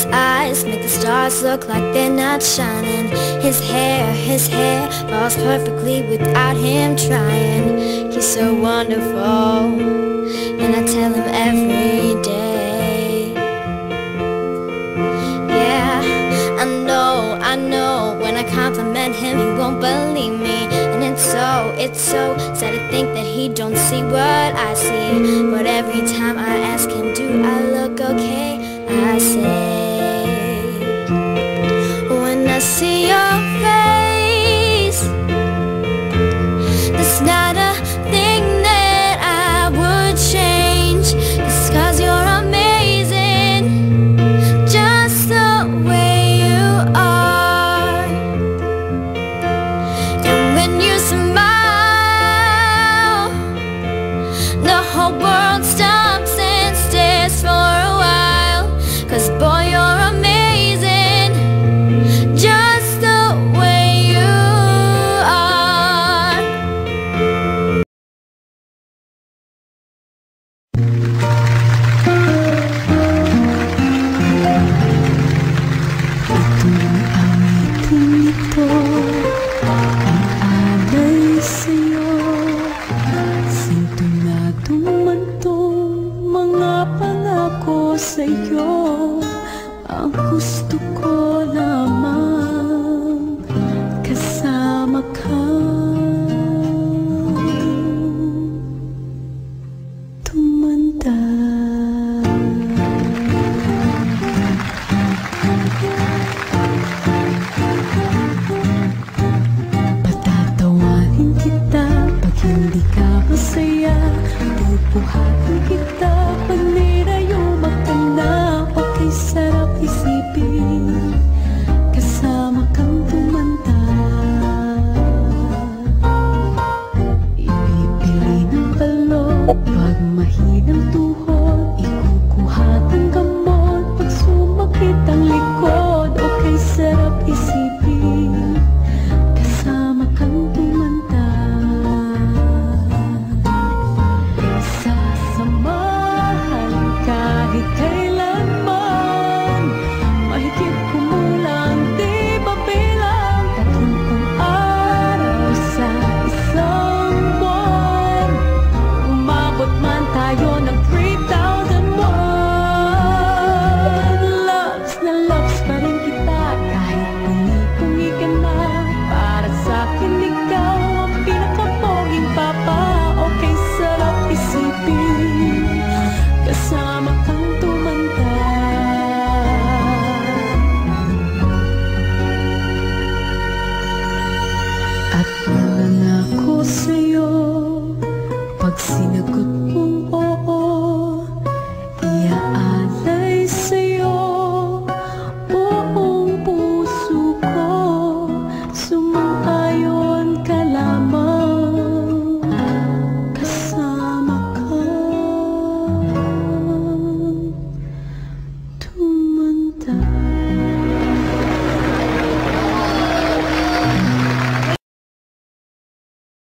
his eyes make the stars look like they're not shining. His hair falls perfectly without him trying. He's so wonderful, and I tell him every day. Yeah, I know, when I compliment him he won't believe me. And it's so sad to think that he don't see what I see. But every time I ask him, do I look okay, I say, when I see your face, there's not a thing that I would change. 'Cause you're amazing, just the way you are. And when you smile, the whole world stops and stares for a while. 'Cause boy, you're amazing, just the way you are. Itong awitin ito ang alay sa'yo. Sintonadong man tong mga pangako sa'yo. Ang gusto ko lamang kasama ka. Tumanda. Patatawanin kita pag hindi ka masaya. Bubuhay